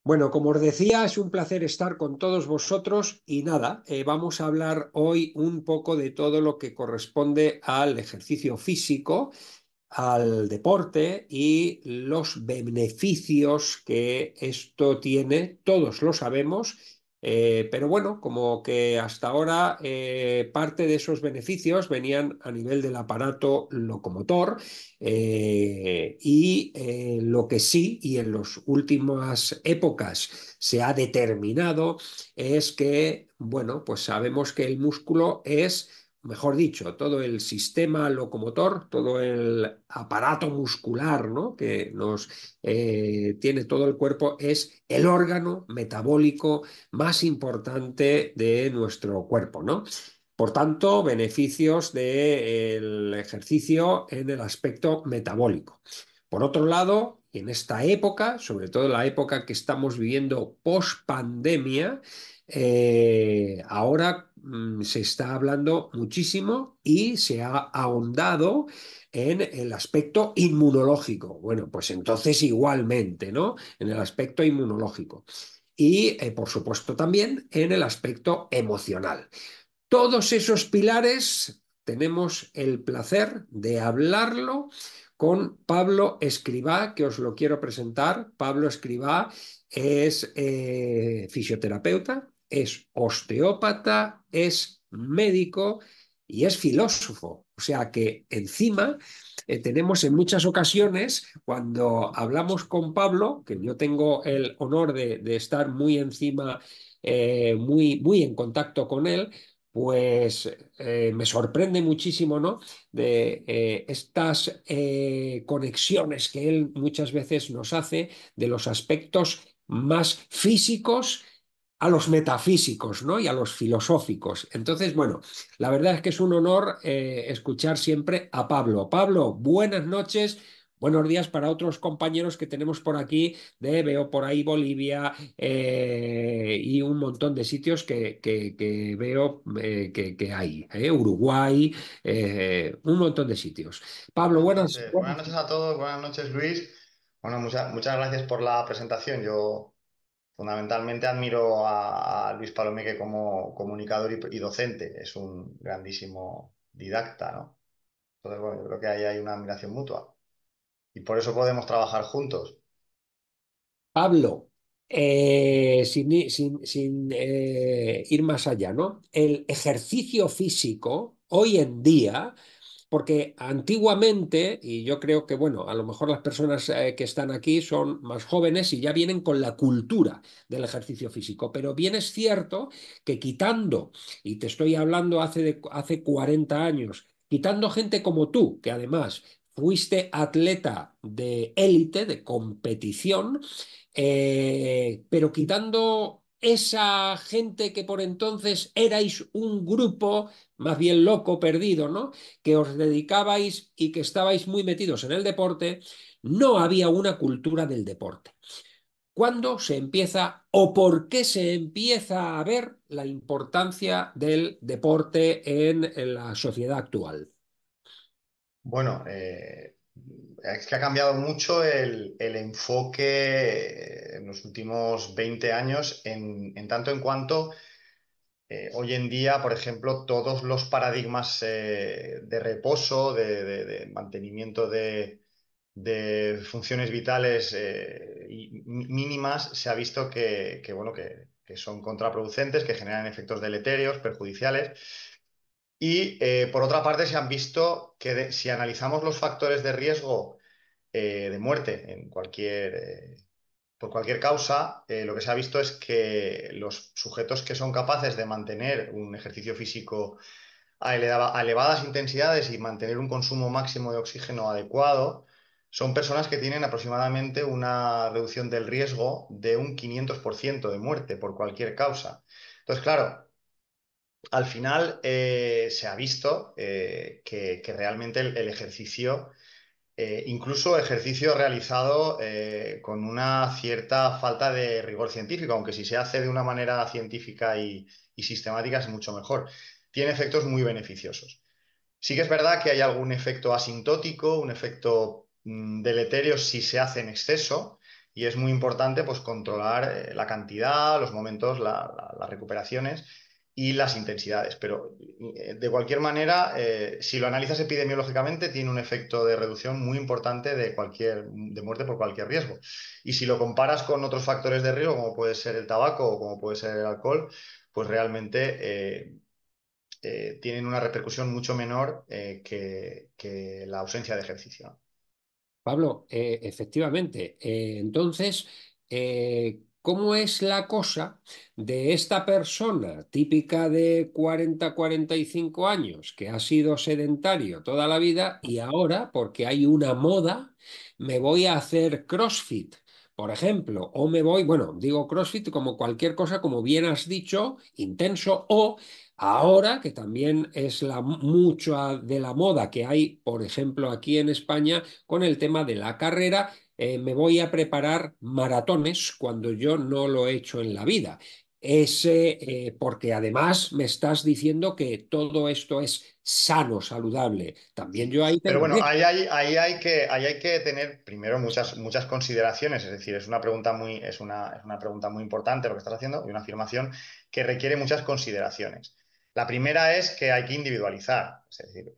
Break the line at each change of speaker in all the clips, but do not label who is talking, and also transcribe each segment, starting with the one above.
Bueno, como os decía, es un placer estar con todos vosotros y nada, vamos a hablar hoy un poco de todo lo que corresponde al ejercicio físico, al deporte y los beneficios que esto tiene, todos lo sabemos, pero bueno, como que hasta ahora parte de esos beneficios venían a nivel del aparato locomotor y lo que sí, y en las últimas épocas se ha determinado, es que, bueno, pues sabemos que el músculo es, mejor dicho, todo el sistema locomotor, todo el aparato muscular, ¿no?, que nos tiene todo el cuerpo, es el órgano metabólico más importante de nuestro cuerpo, ¿no? Por tanto, beneficios del ejercicio en el aspecto metabólico. Por otro lado, en esta época, sobre todo la época que estamos viviendo post-pandemia, ahora se está hablando muchísimo y se ha ahondado en el aspecto inmunológico. Bueno, pues entonces igualmente, ¿no? En el aspecto inmunológico. Y, por supuesto, también en el aspecto emocional. Todos esos pilares tenemos el placer de hablarlo con Pablo Escribá, que os lo quiero presentar. Pablo Escribá es fisioterapeuta, es osteópata, es médico y es filósofo. O sea que encima tenemos en muchas ocasiones, cuando hablamos con Pablo, que yo tengo el honor de estar muy encima, muy en contacto con él, pues me sorprende muchísimo, ¿no?, de estas conexiones que él muchas veces nos hace de los aspectos más físicos a los metafísicos, ¿no?, y a los filosóficos. Entonces, bueno, la verdad es que es un honor escuchar siempre a Pablo. Pablo, buenas noches. Buenos días para otros compañeros que tenemos por aquí, veo por ahí Bolivia y un montón de sitios que veo que hay, Uruguay, un montón de sitios. Pablo,
Buenas
buenas,
noches, buenas
buenas.
noches a todos, buenas noches Luis. Bueno, muchas gracias por la presentación. Yo fundamentalmente admiro a Luis Palomeque como comunicador y docente. Es un grandísimo didacta, ¿no? Entonces, bueno, yo creo que ahí hay una admiración mutua y por eso podemos trabajar juntos.
Pablo, sin ir más allá, ¿no? El ejercicio físico hoy en día, porque antiguamente, y yo creo que, bueno, a lo mejor las personas que están aquí son más jóvenes y ya vienen con la cultura del ejercicio físico, pero bien es cierto que quitando, y te estoy hablando hace 40 años, quitando gente como tú, que además fuiste atleta de élite, de competición, pero quitando esa gente que por entonces erais un grupo más bien loco, perdido, ¿no?, que os dedicabais y que estabais muy metidos en el deporte, no había una cultura del deporte. ¿Cuándo se empieza o por qué se empieza a ver la importancia del deporte en la sociedad actual?
Bueno, es que ha cambiado mucho el enfoque en los últimos 20 años en tanto en cuanto hoy en día, por ejemplo, todos los paradigmas de reposo, de mantenimiento de funciones vitales mínimas, se ha visto bueno, que son contraproducentes, que generan efectos deletéreos, perjudiciales. Y por otra parte, se han visto que si analizamos los factores de riesgo de muerte por cualquier causa, lo que se ha visto es que los sujetos que son capaces de mantener un ejercicio físico a elevadas intensidades y mantener un consumo máximo de oxígeno adecuado, son personas que tienen aproximadamente una reducción del riesgo de un 500% de muerte por cualquier causa. Entonces, claro, al final se ha visto que realmente el ejercicio incluso ejercicio realizado con una cierta falta de rigor científico, aunque si se hace de una manera científica y sistemática es mucho mejor. Tiene efectos muy beneficiosos. Sí que es verdad que hay algún efecto asintótico, un efecto deleterio si se hace en exceso, y es muy importante pues, controlar la cantidad, los momentos, las recuperaciones y las intensidades. Pero de cualquier manera, si lo analizas epidemiológicamente, tiene un efecto de reducción muy importante de muerte por cualquier riesgo. Y si lo comparas con otros factores de riesgo, como puede ser el tabaco o como puede ser el alcohol, pues realmente tienen una repercusión mucho menor que la ausencia de ejercicio.
Pablo, efectivamente. Entonces, ¿cómo es la cosa de esta persona típica de 40, 45 años que ha sido sedentario toda la vida y ahora, porque hay una moda, me voy a hacer CrossFit? Por ejemplo, o me voy, bueno, digo CrossFit como cualquier cosa, como bien has dicho, intenso, o ahora, que también es mucha de la moda que hay, por ejemplo, aquí en España, con el tema de la carrera, me voy a preparar maratones cuando yo no lo he hecho en la vida. Porque además me estás diciendo que todo esto es sano, saludable. También
Sí,
yo ahí
pero
tengo
bueno,
riesgo.
ahí hay que tener primero muchas consideraciones, es decir, es una pregunta muy importante lo que estás haciendo y una afirmación que requiere muchas consideraciones. La primera es que hay que individualizar, es decir,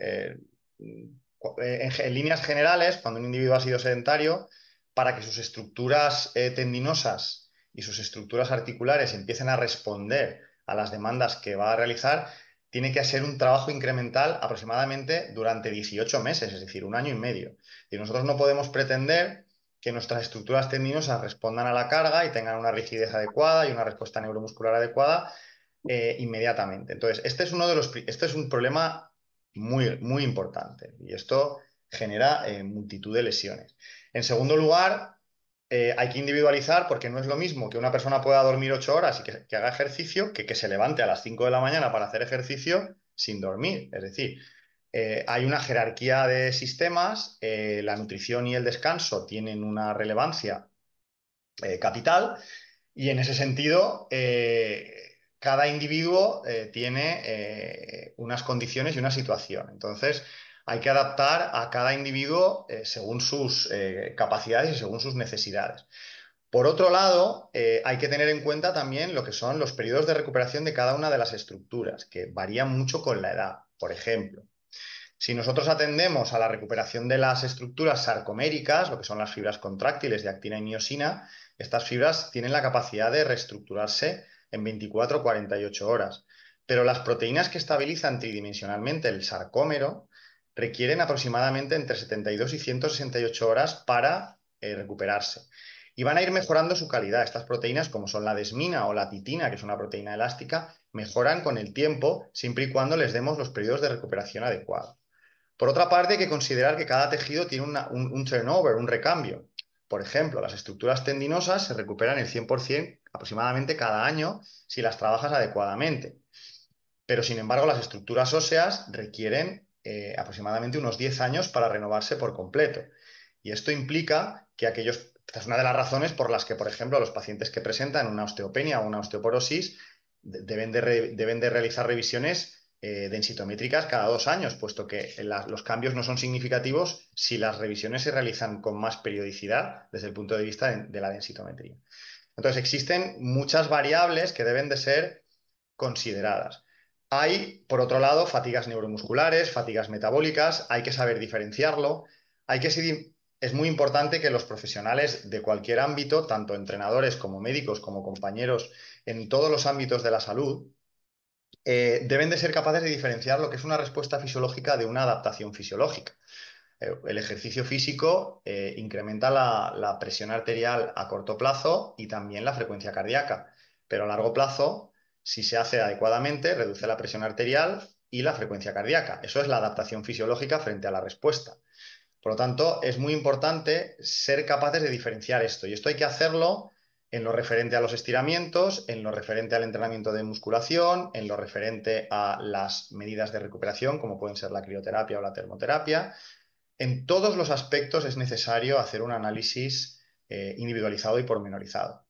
en líneas generales, cuando un individuo ha sido sedentario, para que sus estructuras tendinosas y sus estructuras articulares empiecen a responder a las demandas que va a realizar, tiene que hacer un trabajo incremental aproximadamente durante 18 meses, es decir, un año y medio. Y nosotros no podemos pretender que nuestras estructuras tendinosas respondan a la carga y tengan una rigidez adecuada y una respuesta neuromuscular adecuada inmediatamente. Entonces, este es un problema muy importante y esto genera multitud de lesiones. En segundo lugar, hay que individualizar porque no es lo mismo que una persona pueda dormir 8 horas y que haga ejercicio que se levante a las 5 de la mañana para hacer ejercicio sin dormir. Es decir, hay una jerarquía de sistemas, la nutrición y el descanso tienen una relevancia capital y en ese sentido cada individuo tiene unas condiciones y una situación. Entonces, hay que adaptar a cada individuo según sus capacidades y según sus necesidades. Por otro lado, hay que tener en cuenta también lo que son los periodos de recuperación de cada una de las estructuras, que varían mucho con la edad. Por ejemplo, si nosotros atendemos a la recuperación de las estructuras sarcoméricas, lo que son las fibras contráctiles de actina y miosina, estas fibras tienen la capacidad de reestructurarse en 24 o 48 horas. Pero las proteínas que estabilizan tridimensionalmente el sarcómero requieren aproximadamente entre 72 y 168 horas para recuperarse. Y van a ir mejorando su calidad. Estas proteínas, como son la desmina o la titina, que es una proteína elástica, mejoran con el tiempo siempre y cuando les demos los periodos de recuperación adecuados. Por otra parte, hay que considerar que cada tejido tiene un turnover, un recambio. Por ejemplo, las estructuras tendinosas se recuperan el 100% aproximadamente cada año si las trabajas adecuadamente. Pero, sin embargo, las estructuras óseas requieren aproximadamente unos 10 años para renovarse por completo. Y esto implica que esta es una de las razones por las que, por ejemplo, los pacientes que presentan una osteopenia o una osteoporosis deben de realizar revisiones densitométricas cada 2 años, puesto que los cambios no son significativos si las revisiones se realizan con más periodicidad desde el punto de vista de la densitometría. Entonces, existen muchas variables que deben de ser consideradas. Hay, por otro lado, fatigas neuromusculares, fatigas metabólicas, hay que saber diferenciarlo, es muy importante que los profesionales de cualquier ámbito, tanto entrenadores como médicos, como compañeros en todos los ámbitos de la salud, deben de ser capaces de diferenciar lo que es una respuesta fisiológica de una adaptación fisiológica. El ejercicio físico incrementa la presión arterial a corto plazo y también la frecuencia cardíaca, pero a largo plazo, si se hace adecuadamente, reduce la presión arterial y la frecuencia cardíaca. Eso es la adaptación fisiológica frente a la respuesta. Por lo tanto, es muy importante ser capaces de diferenciar esto y esto hay que hacerlo en lo referente a los estiramientos, en lo referente al entrenamiento de musculación, en lo referente a las medidas de recuperación, como pueden ser la crioterapia o la termoterapia. En todos los aspectos es necesario hacer un análisis individualizado y pormenorizado.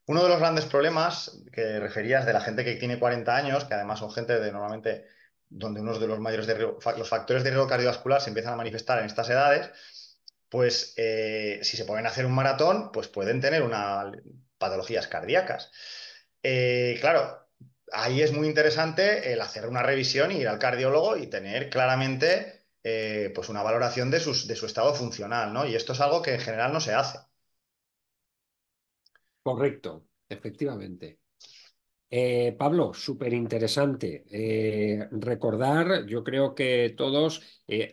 Uno de los grandes problemas que referías de la gente que tiene 40 años, que además son gente de normalmente donde uno de los mayores los factores de riesgo cardiovascular se empiezan a manifestar en estas edades, pues si se ponen a hacer un maratón, pues pueden tener patologías cardíacas. Claro, ahí es muy interesante el hacer una revisión y ir al cardiólogo y tener claramente pues una valoración de su estado funcional, ¿no? Y esto es algo que en general no se hace.
Correcto, efectivamente. Pablo, súper interesante. Recordar, yo creo que todos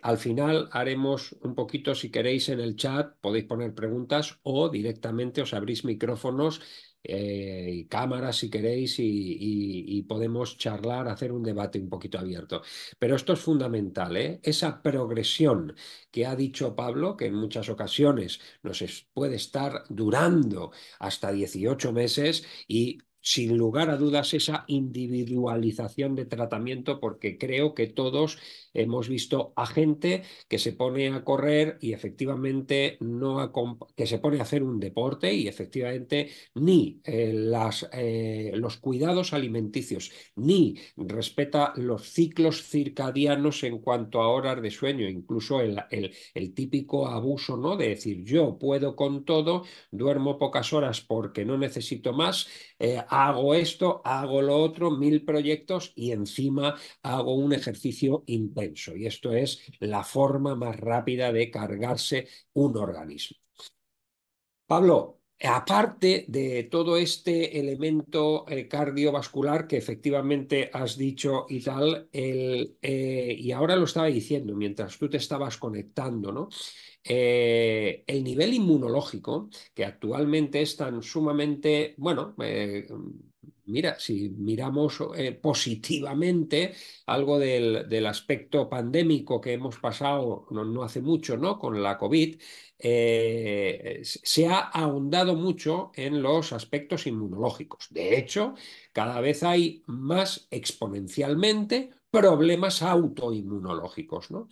al final haremos un poquito, si queréis, en el chat, podéis poner preguntas o directamente os abrís micrófonos y cámaras si queréis y podemos charlar, hacer un debate un poquito abierto. Pero esto es fundamental, ¿eh? Esa progresión que ha dicho Pablo, que en muchas ocasiones puede estar durando hasta 18 meses y sin lugar a dudas esa individualización de tratamiento, porque creo que todos hemos visto a gente que se pone a correr y efectivamente que se pone a hacer un deporte y efectivamente ni los cuidados alimenticios ni respeta los ciclos circadianos en cuanto a horas de sueño, incluso el típico abuso, ¿no? De decir yo puedo con todo, duermo pocas horas porque no necesito más, hago esto, hago lo otro, 1000 proyectos y encima hago un ejercicio intenso. Y esto es la forma más rápida de cargarse un organismo. Pablo, aparte de todo este elemento cardiovascular que efectivamente has dicho y tal, y ahora lo estaba diciendo mientras tú te estabas conectando, ¿no? El nivel inmunológico, que actualmente es tan sumamente, bueno, mira, si miramos positivamente algo del aspecto pandémico que hemos pasado no hace mucho, ¿no? Con la COVID, se ha ahondado mucho en los aspectos inmunológicos. De hecho, cada vez hay más exponencialmente problemas autoinmunológicos, ¿no?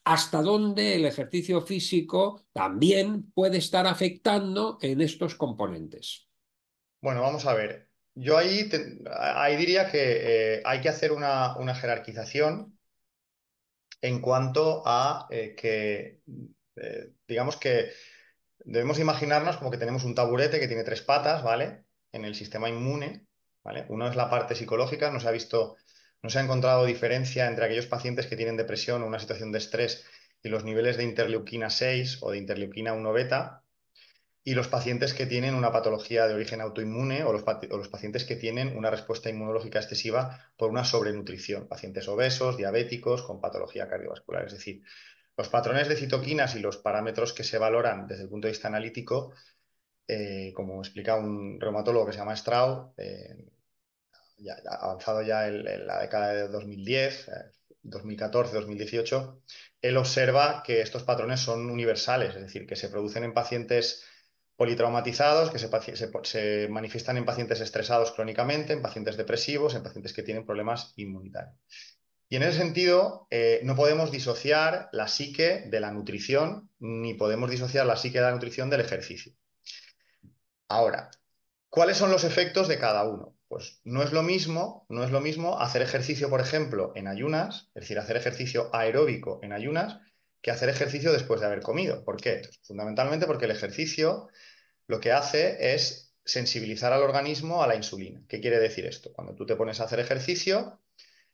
Hasta dónde el ejercicio físico también puede estar afectando en estos componentes.
Bueno, vamos a ver. Yo ahí diría que hay que hacer una jerarquización en cuanto a digamos que debemos imaginarnos como que tenemos un taburete que tiene tres patas, ¿vale? En el sistema inmune, ¿vale? Uno es la parte psicológica, no se ha encontrado diferencia entre aquellos pacientes que tienen depresión o una situación de estrés y los niveles de interleuquina 6 o de interleuquina 1 beta y los pacientes que tienen una patología de origen autoinmune o los pacientes que tienen una respuesta inmunológica excesiva por una sobrenutrición, pacientes obesos, diabéticos, con patología cardiovascular. Es decir, los patrones de citoquinas y los parámetros que se valoran desde el punto de vista analítico, como explica un reumatólogo que se llama Straub, ya, avanzado ya en la década de 2010, 2014, 2018, él observa que estos patrones son universales, es decir, que se producen en pacientes politraumatizados, que se manifiestan en pacientes estresados crónicamente, en pacientes depresivos, en pacientes que tienen problemas inmunitarios. Y en ese sentido, no podemos disociar la psique de la nutrición, ni podemos disociar la psique de la nutrición del ejercicio. Ahora, ¿cuáles son los efectos de cada uno? Pues no es lo mismo hacer ejercicio, por ejemplo, en ayunas, es decir, hacer ejercicio aeróbico en ayunas, que hacer ejercicio después de haber comido. ¿Por qué? Pues fundamentalmente porque el ejercicio lo que hace es sensibilizar al organismo a la insulina. ¿Qué quiere decir esto? Cuando tú te pones a hacer ejercicio,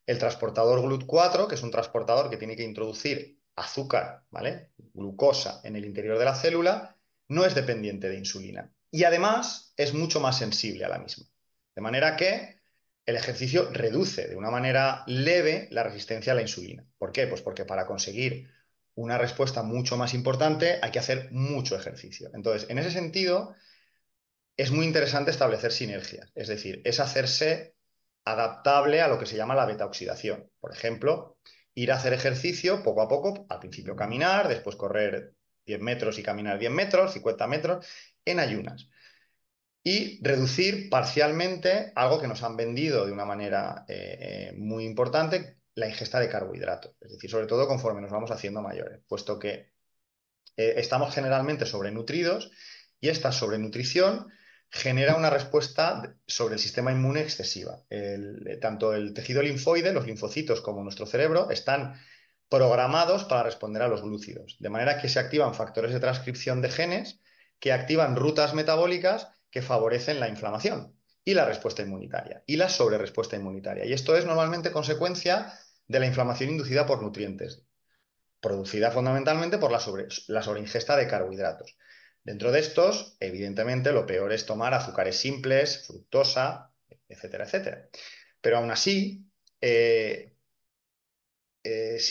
el transportador GLUT4, que es un transportador que tiene que introducir azúcar, ¿vale? Glucosa en el interior de la célula, no es dependiente de insulina. Y además es mucho más sensible a la misma. De manera que el ejercicio reduce de una manera leve la resistencia a la insulina. ¿Por qué? Pues porque para conseguir una respuesta mucho más importante hay que hacer mucho ejercicio. Entonces, en ese sentido, es muy interesante establecer sinergias, es decir, es hacerse adaptable a lo que se llama la beta-oxidación. Por ejemplo, ir a hacer ejercicio poco a poco, al principio caminar, después correr 10 metros y caminar 10 metros, 50 metros, en ayunas. Y reducir parcialmente algo que nos han vendido de una manera muy importante, la ingesta de carbohidratos. Es decir, sobre todo conforme nos vamos haciendo mayores, puesto que estamos generalmente sobrenutridos y esta sobrenutrición genera una respuesta sobre el sistema inmune excesiva. Tanto el tejido linfoide, los linfocitos, como nuestro cerebro están programados para responder a los glúcidos, de manera que se activan factores de transcripción de genes que activan rutas metabólicas que favorecen la inflamación y la respuesta inmunitaria y la sobrerespuesta inmunitaria. Y esto es normalmente consecuencia de la inflamación inducida por nutrientes, producida fundamentalmente por la sobreingesta de carbohidratos. Dentro de estos, evidentemente, lo peor es tomar azúcares simples, fructosa, etcétera, etcétera. Pero aún así, si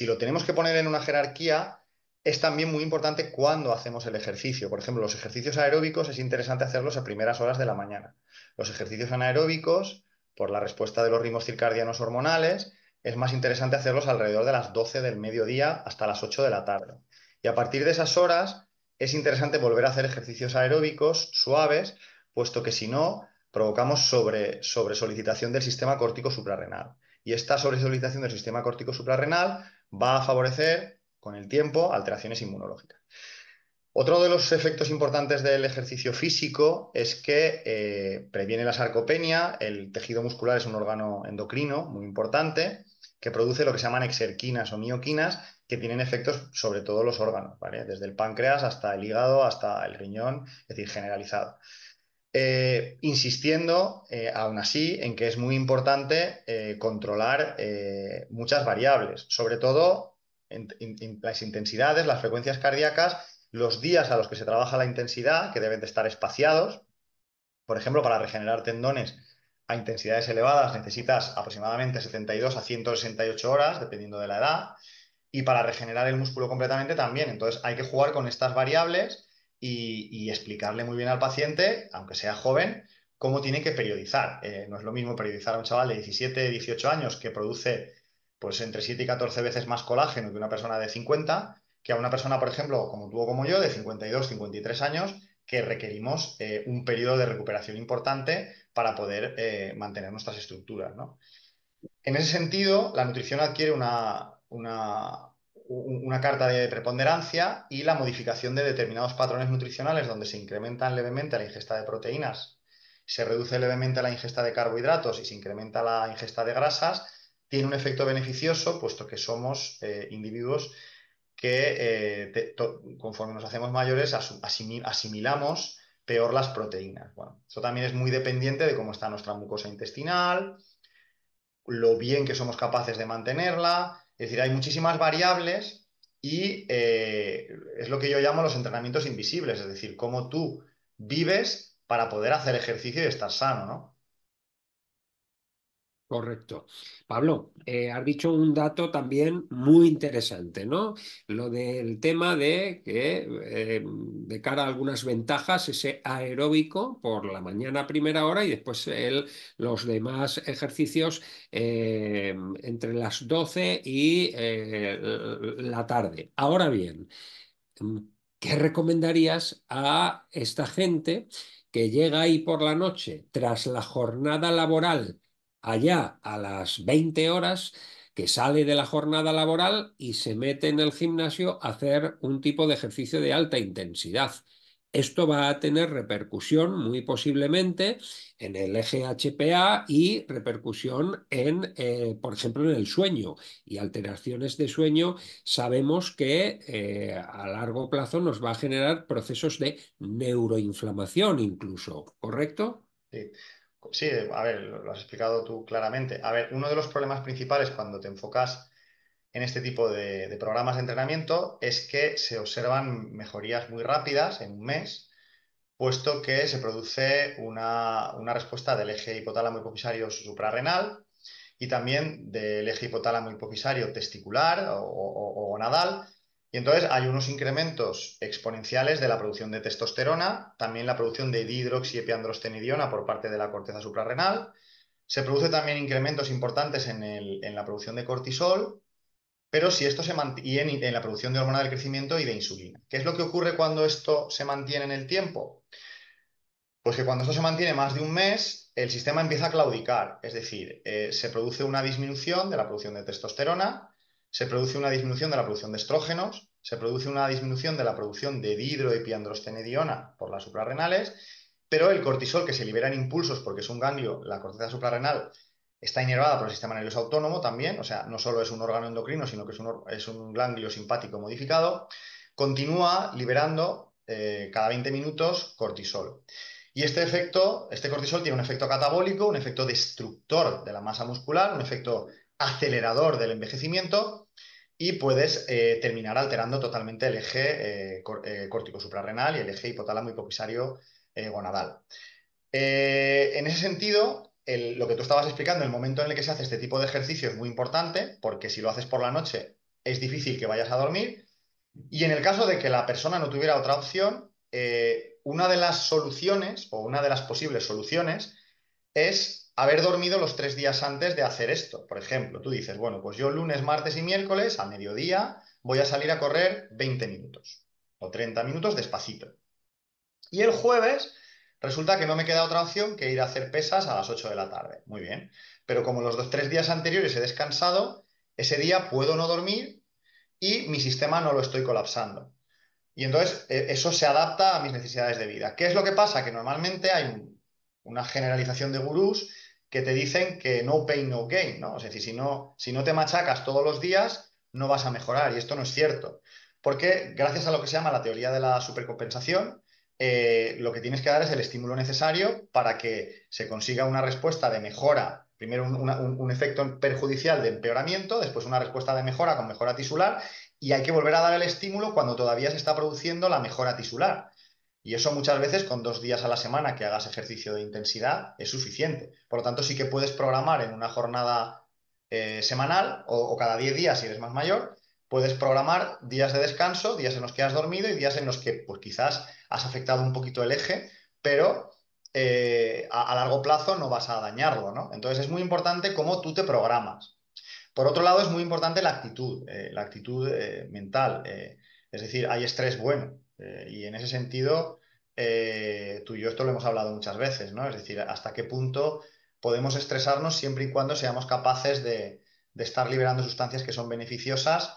lo tenemos que poner en una jerarquía, es también muy importante cuándo hacemos el ejercicio. Por ejemplo, los ejercicios aeróbicos es interesante hacerlos a primeras horas de la mañana. Los ejercicios anaeróbicos, por la respuesta de los ritmos circadianos hormonales, es más interesante hacerlos alrededor de las 12 del mediodía hasta las 8 de la tarde. Y a partir de esas horas es interesante volver a hacer ejercicios aeróbicos suaves, puesto que si no, provocamos sobresolicitación del sistema córtico suprarrenal. Y esta sobresolicitación del sistema córtico suprarrenal va a favorecer con el tiempo alteraciones inmunológicas. Otro de los efectos importantes del ejercicio físico es que previene la sarcopenia. El tejido muscular es un órgano endocrino muy importante que produce lo que se llaman exerquinas o mioquinas que tienen efectos sobre todos los órganos, ¿vale? Desde el páncreas hasta el hígado, hasta el riñón, es decir, generalizado. Insistiendo aún así en que es muy importante controlar muchas variables, sobre todo en las intensidades, las frecuencias cardíacas, los días a los que se trabaja la intensidad, que deben de estar espaciados. Por ejemplo, para regenerar tendones a intensidades elevadas necesitas aproximadamente 72 a 168 horas, dependiendo de la edad, y para regenerar el músculo completamente también. Entonces hay que jugar con estas variables y explicarle muy bien al paciente, aunque sea joven, cómo tiene que periodizar. No es lo mismo periodizar a un chaval de 17, 18 años que produce pues entre 7 y 14 veces más colágeno que una persona de 50, que a una persona, por ejemplo, como tú o como yo, de 52, 53 años, que requerimos un periodo de recuperación importante para poder mantener nuestras estructuras, ¿no? En ese sentido, la nutrición adquiere una carta de preponderancia y la modificación de determinados patrones nutricionales donde se incrementan levemente la ingesta de proteínas, se reduce levemente la ingesta de carbohidratos y se incrementa la ingesta de grasas, tiene un efecto beneficioso, puesto que somos individuos que conforme nos hacemos mayores asimilamos peor las proteínas. Bueno, eso también es muy dependiente de cómo está nuestra mucosa intestinal, lo bien que somos capaces de mantenerla. Es decir, hay muchísimas variables y es lo que yo llamo los entrenamientos invisibles, es decir, cómo tú vives para poder hacer ejercicio y estar sano, ¿no?
Correcto. Pablo, has dicho un dato también muy interesante, ¿no? Lo del tema de que, de cara a algunas ventajas, ese aeróbico por la mañana a primera hora y después los demás ejercicios entre las 12 y la tarde. Ahora bien, ¿qué recomendarías a esta gente que llega ahí por la noche tras la jornada laboral, allá a las 20 horas, que sale de la jornada laboral y se mete en el gimnasio a hacer un tipo de ejercicio de alta intensidad? Esto va a tener repercusión muy posiblemente en el eje HPA y repercusión en, por ejemplo, en el sueño y alteraciones de sueño. Sabemos que a largo plazo nos va a generar procesos de neuroinflamación incluso, ¿correcto?
Sí. Sí, a ver, lo has explicado tú claramente. A ver, uno de los problemas principales cuando te enfocas en este tipo de programas de entrenamiento es que se observan mejorías muy rápidas en un mes, puesto que se produce una respuesta del eje hipotálamo hipofisario suprarrenal y también del eje hipotálamo hipofisario testicular o gonadal. Y entonces hay unos incrementos exponenciales de la producción de testosterona, también la producción de dihidroxiepiandrostenediona por parte de la corteza suprarrenal. Se produce también incrementos importantes en la producción de cortisol, pero si esto se mantiene en la producción de hormona del crecimiento y de insulina. ¿Qué es lo que ocurre cuando esto se mantiene en el tiempo? Pues que cuando esto se mantiene más de un mes, el sistema empieza a claudicar, es decir, se produce una disminución de la producción de testosterona, se produce una disminución de la producción de estrógenos, se produce una disminución de la producción de dihidroepiandrostenediona por las suprarrenales, pero el cortisol que se libera en impulsos porque es un ganglio, la corteza suprarrenal, está inervada por el sistema nervioso autónomo también, o sea, no solo es un órgano endocrino, sino que es un ganglio simpático modificado, continúa liberando cada 20 minutos cortisol. Y este efecto, este cortisol tiene un efecto catabólico, un efecto destructor de la masa muscular, un efecto acelerador del envejecimiento y puedes terminar alterando totalmente el eje córtico suprarrenal y el eje hipotálamo hipofisario gonadal. En ese sentido, lo que tú estabas explicando, el momento en el que se hace este tipo de ejercicio es muy importante, porque si lo haces por la noche es difícil que vayas a dormir. Y en el caso de que la persona no tuviera otra opción, una de las soluciones o una de las posibles soluciones es haber dormido los 3 días antes de hacer esto. Por ejemplo, tú dices, bueno, pues yo lunes, martes y miércoles a mediodía voy a salir a correr 20 minutos o 30 minutos despacito. Y el jueves resulta que no me queda otra opción que ir a hacer pesas a las 8 de la tarde. Muy bien. Pero como los 3 días anteriores he descansado, ese día puedo no dormir y mi sistema no lo estoy colapsando. Y entonces eso se adapta a mis necesidades de vida. ¿Qué es lo que pasa? Que normalmente hay una generalización de gurús que te dicen que no pain, no gain, ¿no? Es decir, si no te machacas todos los días, no vas a mejorar. Y esto no es cierto. Porque gracias a lo que se llama la teoría de la supercompensación, lo que tienes que dar es el estímulo necesario para que se consiga una respuesta de mejora. Primero un efecto perjudicial de empeoramiento, después una respuesta de mejora con mejora tisular y hay que volver a dar el estímulo cuando todavía se está produciendo la mejora tisular. Y eso muchas veces con 2 días a la semana que hagas ejercicio de intensidad es suficiente. Por lo tanto, sí que puedes programar en una jornada semanal o cada 10 días si eres más mayor, puedes programar días de descanso, días en los que has dormido y días en los que pues, quizás has afectado un poquito el eje, pero a largo plazo no vas a dañarlo, ¿no? Entonces es muy importante cómo tú te programas. Por otro lado, es muy importante la actitud mental. Es decir, hay estrés bueno. Y en ese sentido, tú y yo esto lo hemos hablado muchas veces, ¿no? Es decir, hasta qué punto podemos estresarnos siempre y cuando seamos capaces de estar liberando sustancias que son beneficiosas,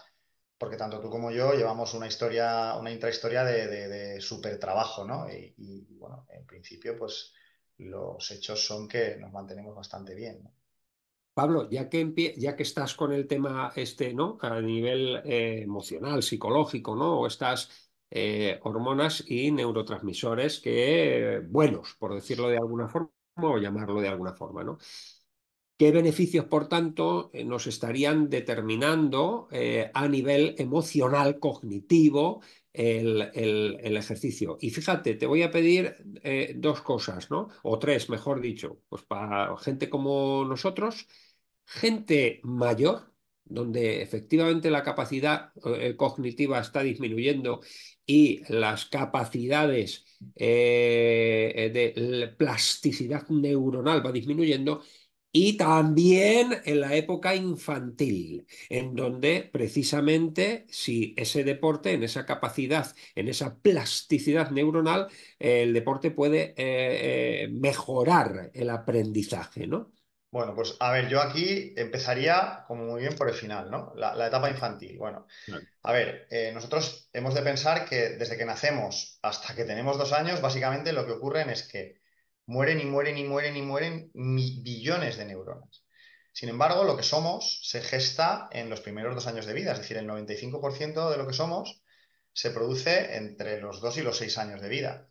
porque tanto tú como yo llevamos una historia, una intrahistoria de súper trabajo, ¿no? Bueno, en principio, pues los hechos son que nos mantenemos bastante bien, ¿no?
Pablo, ya que estás con el tema este, ¿no? A nivel emocional, psicológico, ¿no? O estas hormonas y neurotransmisores que, buenos, por decirlo de alguna forma, o llamarlo de alguna forma, ¿no? ¿Qué beneficios, por tanto, nos estarían determinando a nivel emocional, cognitivo, el ejercicio? Y fíjate, te voy a pedir dos cosas, ¿no? O tres, mejor dicho, pues para gente como nosotros, gente mayor, donde efectivamente la capacidad cognitiva está disminuyendo y las capacidades de plasticidad neuronal va disminuyendo, y también en la época infantil, en donde precisamente si ese deporte, en esa capacidad, en esa plasticidad neuronal, el deporte puede mejorar el aprendizaje, ¿no?
Bueno, pues a ver, yo aquí empezaría como muy bien por el final, ¿no? La etapa infantil. Bueno,
Claro.
a ver, nosotros hemos de pensar que desde que nacemos hasta que tenemos 2 años, básicamente lo que ocurre es que mueren y mueren y mueren y mueren billones de neuronas. Sin embargo, lo que somos se gesta en los primeros 2 años de vida, es decir, el 95% de lo que somos se produce entre los 2 y los 6 años de vida.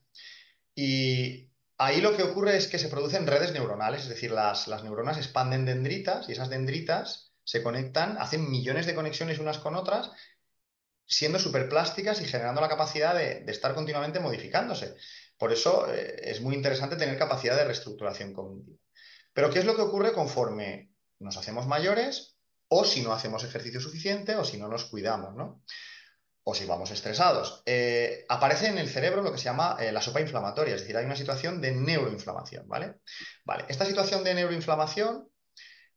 Y ahí lo que ocurre es que se producen redes neuronales, es decir, las neuronas expanden dendritas y esas dendritas se conectan, hacen millones de conexiones unas con otras, siendo superplásticas y generando la capacidad de estar continuamente modificándose. Por eso es muy interesante tener capacidad de reestructuración cognitiva. Pero ¿qué es lo que ocurre conforme nos hacemos mayores o si no hacemos ejercicio suficiente o si no nos cuidamos, ¿no? O si vamos estresados? Aparece en el cerebro lo que se llama la sopa inflamatoria, es decir, hay una situación de neuroinflamación, ¿vale? Vale, esta situación de neuroinflamación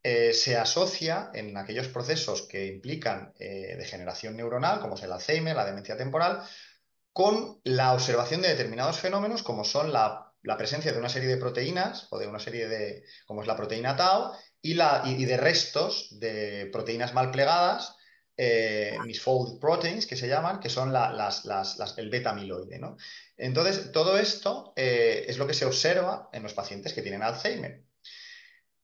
se asocia en aquellos procesos que implican degeneración neuronal, como es el Alzheimer, la demencia temporal, con la observación de determinados fenómenos, como son la presencia de una serie de proteínas, o de una serie de, como es la proteína tau, y de restos de proteínas mal plegadas, misfolded proteins, que se llaman, que son el beta-amiloide, ¿no? Entonces, todo esto es lo que se observa en los pacientes que tienen Alzheimer.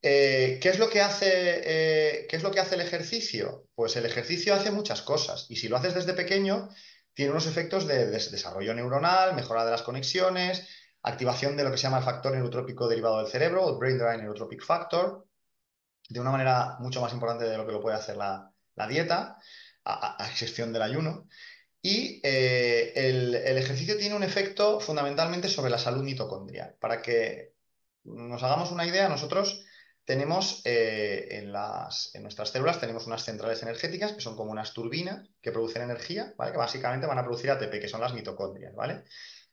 ¿Qué es lo que hace, qué es lo que hace el ejercicio? Pues el ejercicio hace muchas cosas y si lo haces desde pequeño, tiene unos efectos de desarrollo neuronal, mejora de las conexiones, activación de lo que se llama el factor neurotrópico derivado del cerebro, el Brain Dry Neurotropic Factor, de una manera mucho más importante de lo que lo puede hacer la dieta, a excepción del ayuno. Y el ejercicio tiene un efecto fundamentalmente sobre la salud mitocondrial. Para que nos hagamos una idea, nosotros tenemos en nuestras células tenemos unas centrales energéticas que son como unas turbinas que producen energía, ¿vale? Que básicamente van a producir ATP, que son las mitocondrias, ¿vale?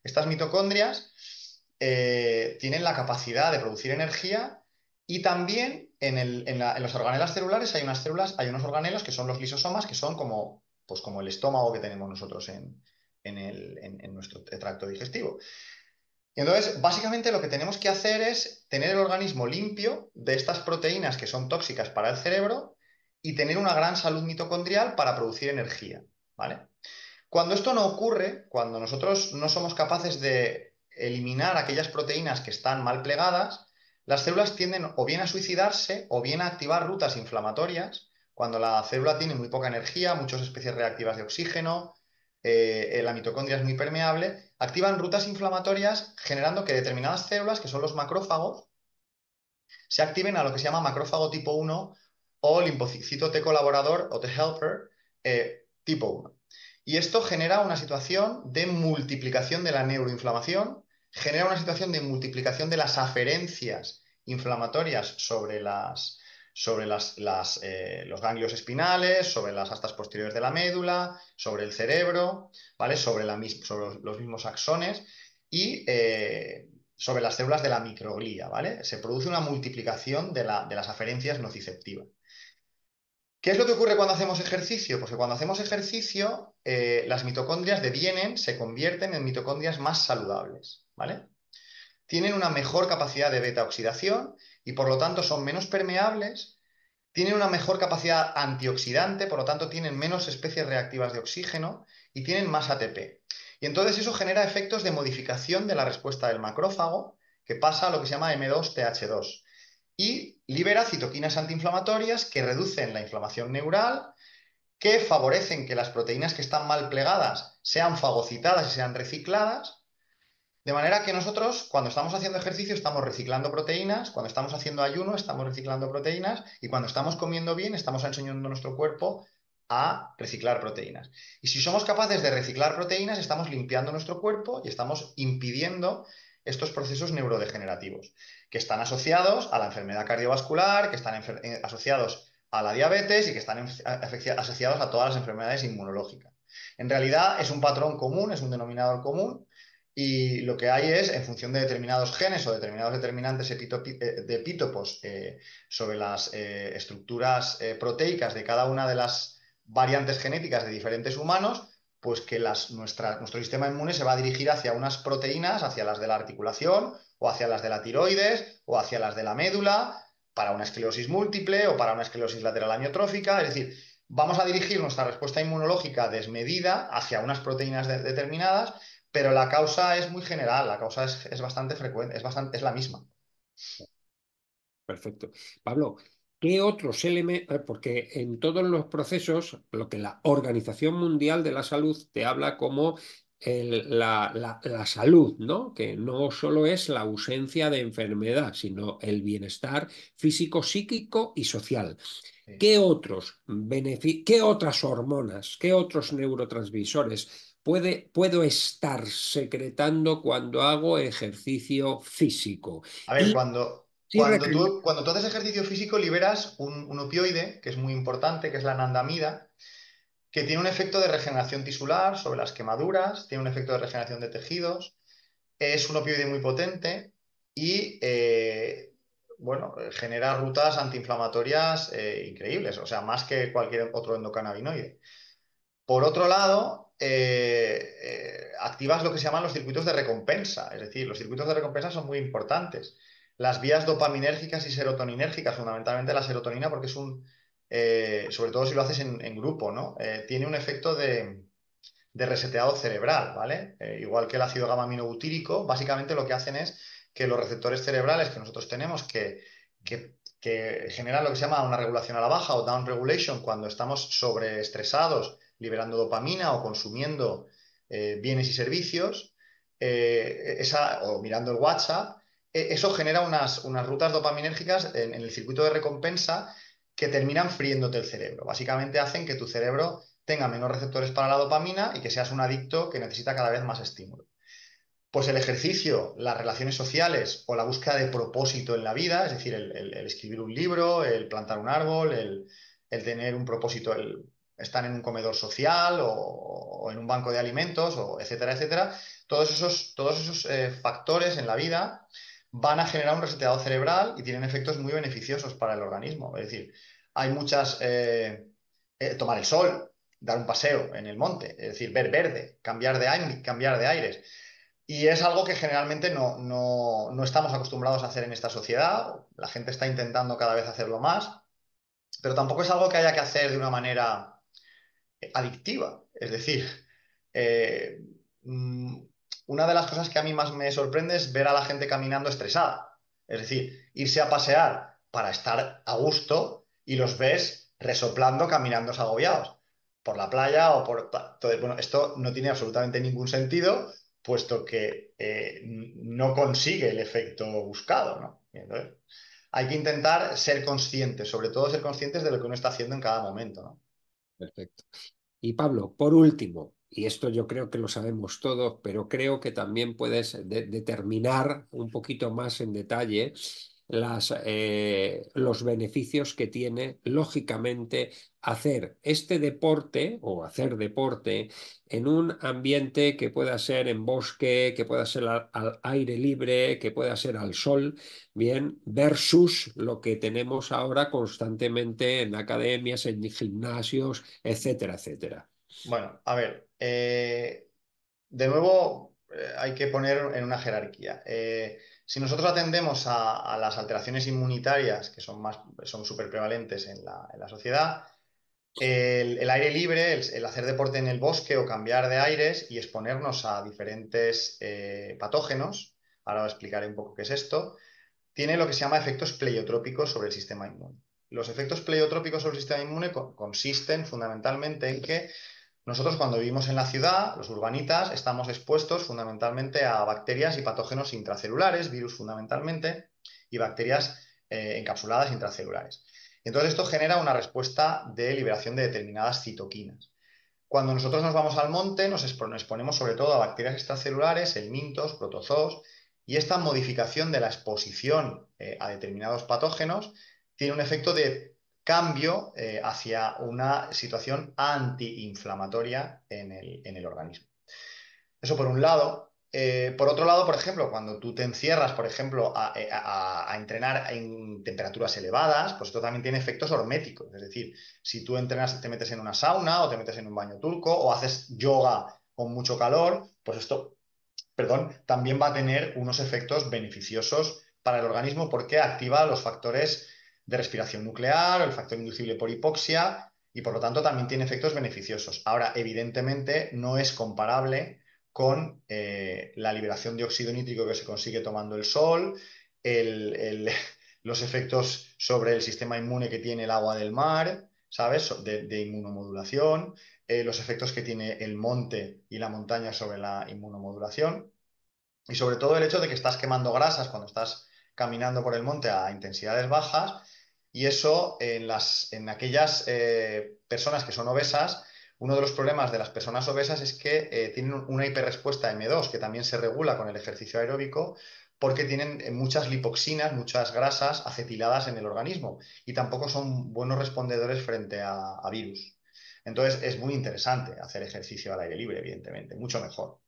Estas mitocondrias tienen la capacidad de producir energía y también en los organelas celulares hay unas células, hay unos organelos que son los lisosomas, que son como, pues como el estómago que tenemos nosotros en nuestro tracto digestivo. Y entonces, básicamente lo que tenemos que hacer es tener el organismo limpio de estas proteínas que son tóxicas para el cerebro y tener una gran salud mitocondrial para producir energía, ¿vale? Cuando esto no ocurre, cuando nosotros no somos capaces de eliminar aquellas proteínas que están mal plegadas, las células tienden o bien a suicidarse o bien a activar rutas inflamatorias cuando la célula tiene muy poca energía, muchas especies reactivas de oxígeno, la mitocondria es muy permeable, activan rutas inflamatorias generando que determinadas células, que son los macrófagos, se activen a lo que se llama macrófago tipo 1 o linfocito T colaborador o T helper tipo 1. Y esto genera una situación de multiplicación de la neuroinflamación, genera una situación de multiplicación de las aferencias inflamatorias sobre los ganglios espinales, sobre las astas posteriores de la médula, sobre el cerebro, ¿vale? Sobre los mismos axones y sobre las células de la microglía, ¿vale? Se produce una multiplicación de las aferencias nociceptivas. ¿Qué es lo que ocurre cuando hacemos ejercicio? Pues que cuando hacemos ejercicio, las mitocondrias devienen, se convierten en mitocondrias más saludables, ¿vale? Tienen una mejor capacidad de beta oxidación y por lo tanto son menos permeables, tienen una mejor capacidad antioxidante, por lo tanto tienen menos especies reactivas de oxígeno y tienen más ATP. Y entonces eso genera efectos de modificación de la respuesta del macrófago, que pasa a lo que se llama M2-TH2 y libera citoquinas antiinflamatorias que reducen la inflamación neural, que favorecen que las proteínas que están mal plegadas sean fagocitadas y sean recicladas, de manera que nosotros cuando estamos haciendo ejercicio estamos reciclando proteínas, cuando estamos haciendo ayuno estamos reciclando proteínas y cuando estamos comiendo bien estamos enseñando a nuestro cuerpo a reciclar proteínas. Y si somos capaces de reciclar proteínas, estamos limpiando nuestro cuerpo y estamos impidiendo estos procesos neurodegenerativos que están asociados a la enfermedad cardiovascular, que están asociados a la diabetes y que están asociados a todas las enfermedades inmunológicas. En realidad es un patrón común, es un denominador común y lo que hay es, en función de determinados genes o determinados determinantes de epítopos sobre las estructuras proteicas de cada una de las variantes genéticas de diferentes humanos, pues que nuestro sistema inmune se va a dirigir hacia unas proteínas, hacia las de la articulación o hacia las de la tiroides o hacia las de la médula, para una esclerosis múltiple o para una esclerosis lateral amiotrófica. Es decir, vamos a dirigir nuestra respuesta inmunológica desmedida hacia unas proteínas determinadas, pero la causa es muy general, la causa es bastante frecuente, es la misma.
Perfecto. Pablo, ¿qué otros elementos? Porque en todos los procesos, lo que la Organización Mundial de la Salud te habla como la salud, ¿no? Que no solo es la ausencia de enfermedad, sino el bienestar físico, psíquico y social.
Sí.
¿Qué otras hormonas, qué otros neurotransmisores puedo estar secretando cuando hago ejercicio físico?
A ver,
Y si
cuando tú haces ejercicio físico liberas un opioide, que es muy importante, que es la anandamida, que tiene un efecto de regeneración tisular sobre las quemaduras, tiene un efecto de regeneración de tejidos, es un opioide muy potente y, bueno, genera rutas antiinflamatorias increíbles, o sea, más que cualquier otro endocannabinoide. Por otro lado, activas lo que se llaman los circuitos de recompensa, es decir, los circuitos de recompensa son muy importantes. Las vías dopaminérgicas y serotoninérgicas, fundamentalmente la serotonina, porque sobre todo si lo haces en grupo, ¿no? Tiene un efecto de reseteado cerebral, ¿vale? Igual que el ácido gamma aminobutírico, básicamente lo que hacen es que los receptores cerebrales que nosotros tenemos que que generan lo que se llama una regulación a la baja o down regulation cuando estamos sobreestresados, liberando dopamina o consumiendo bienes y servicios, o mirando el WhatsApp, eso genera unas rutas dopaminérgicas en el circuito de recompensa que terminan friéndote el cerebro. Básicamente hacen que tu cerebro tenga menos receptores para la dopamina y que seas un adicto que necesita cada vez más estímulo. Pues el ejercicio, las relaciones sociales o la búsqueda de propósito en la vida, es decir, el escribir un libro, el plantar un árbol, el tener un propósito, el estar en un comedor social o en un banco de alimentos, o etcétera, etcétera, todos esos factores en la vida van a generar un reseteado cerebral y tienen efectos muy beneficiosos para el organismo. Es decir, hay muchas... tomar el sol, dar un paseo en el monte, es decir, ver verde, cambiar de aires. Y es algo que generalmente no estamos acostumbrados a hacer en esta sociedad. La gente está intentando cada vez hacerlo más, pero tampoco es algo que haya que hacer de una manera adictiva. Es decir, eh, mm, una de las cosas que a mí más me sorprende es ver a la gente caminando estresada. Es decir, irse a pasear para estar a gusto y los ves resoplando, caminando agobiados por la playa o por... Entonces, bueno, esto no tiene absolutamente ningún sentido, puesto que no consigue el efecto buscado, ¿no? Y entonces, hay que intentar ser conscientes, sobre todo ser conscientes de lo que uno está haciendo en cada momento, ¿no?
Perfecto. Y Pablo, por último, y esto yo creo que lo sabemos todos, pero creo que también puedes determinar un poquito más en detalle los beneficios que tiene, lógicamente, hacer este deporte o hacer deporte en un ambiente que pueda ser en bosque, que pueda ser al aire libre, que pueda ser al sol, bien, versus lo que tenemos ahora constantemente en academias, en gimnasios, etcétera, etcétera.
Bueno, a ver, de nuevo hay que poner en una jerarquía. Si nosotros atendemos a las alteraciones inmunitarias, que son súper prevalentes en la sociedad, el aire libre, el hacer deporte en el bosque o cambiar de aires y exponernos a diferentes patógenos, ahora os explicaré un poco qué es esto, tiene lo que se llama efectos pleiotrópicos sobre el sistema inmune. Los efectos pleiotrópicos sobre el sistema inmune consisten fundamentalmente en que nosotros cuando vivimos en la ciudad, los urbanitas, estamos expuestos fundamentalmente a bacterias y patógenos intracelulares, virus fundamentalmente, y bacterias encapsuladas intracelulares. Entonces esto genera una respuesta de liberación de determinadas citoquinas. Cuando nosotros nos vamos al monte, nos exponemos sobre todo a bacterias extracelulares, helmintos, protozoos, y esta modificación de la exposición a determinados patógenos tiene un efecto de cambio hacia una situación antiinflamatoria en el organismo. Eso por un lado. Por otro lado, por ejemplo, cuando tú te encierras, por ejemplo, a entrenar en temperaturas elevadas, pues esto también tiene efectos horméticos. Es decir, si tú entrenas, te metes en una sauna o te metes en un baño turco o haces yoga con mucho calor, pues esto, perdón, también va a tener unos efectos beneficiosos para el organismo porque activa los factores de respiración nuclear o el factor inducible por hipoxia y por lo tanto también tiene efectos beneficiosos. Ahora, evidentemente, no es comparable con la liberación de óxido nítrico que se consigue tomando el sol, el, el, los efectos sobre el sistema inmune que tiene el agua del mar, ¿sabes? De inmunomodulación, los efectos que tiene el monte y la montaña sobre la inmunomodulación y sobre todo el hecho de que estás quemando grasas cuando estás caminando por el monte a intensidades bajas y eso en aquellas personas que son obesas, uno de los problemas de las personas obesas es que tienen una hiperrespuesta M2 que también se regula con el ejercicio aeróbico porque tienen muchas lipoxinas, muchas grasas acetiladas en el organismo y tampoco son buenos respondedores frente a virus. Entonces es muy interesante hacer ejercicio al aire libre, evidentemente, mucho mejor.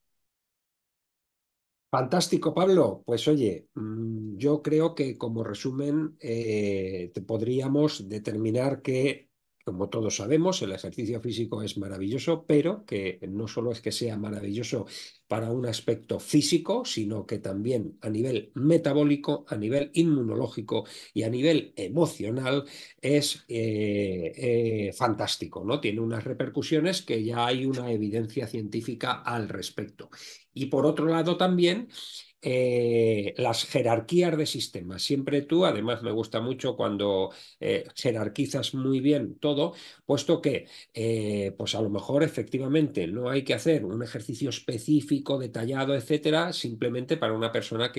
Fantástico, Pablo. Pues oye, yo creo que como resumen te podríamos determinar que, como todos sabemos, el ejercicio físico es maravilloso, pero que no solo es que sea maravilloso para un aspecto físico, sino que también a nivel metabólico, a nivel inmunológico y a nivel emocional es fantástico, ¿no? Tiene unas repercusiones que ya hay una evidencia científica al respecto. Y por otro lado también las jerarquías de sistemas. Siempre tú, además me gusta mucho cuando jerarquizas muy bien todo, puesto que pues a lo mejor efectivamente no hay que hacer un ejercicio específico, detallado, etcétera, simplemente para una persona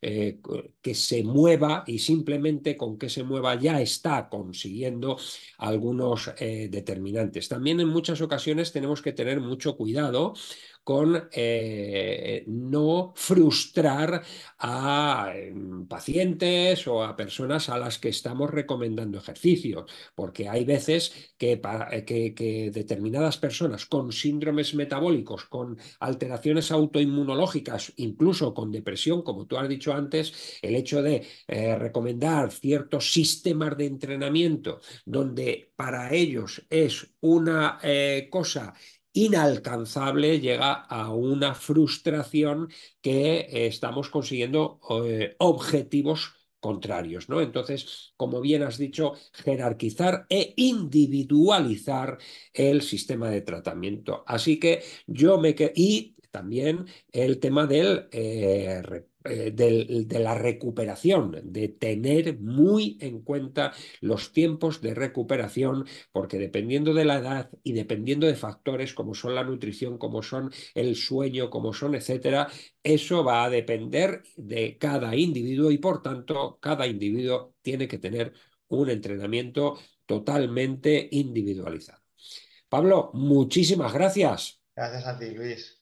eh, que se mueva y simplemente con que se mueva ya está consiguiendo algunos determinantes. También en muchas ocasiones tenemos que tener mucho cuidado con no frustrar a pacientes o a personas a las que estamos recomendando ejercicios, porque hay veces que determinadas personas con síndromes metabólicos, con alteraciones autoinmunológicas, incluso con depresión, como tú has dicho antes, el hecho de recomendar ciertos sistemas de entrenamiento donde para ellos es una cosa inalcanzable, llega a una frustración que estamos consiguiendo objetivos contrarios, ¿no? Entonces, como bien has dicho, jerarquizar e individualizar el sistema de tratamiento. Así que y también el tema de la recuperación, de tener muy en cuenta los tiempos de recuperación, porque dependiendo de la edad y dependiendo de factores como son la nutrición, como son el sueño, como son, etcétera, eso va a depender de cada individuo y por tanto cada individuo tiene que tener un entrenamiento totalmente individualizado. Pablo, muchísimas gracias.
Gracias a ti, Luis.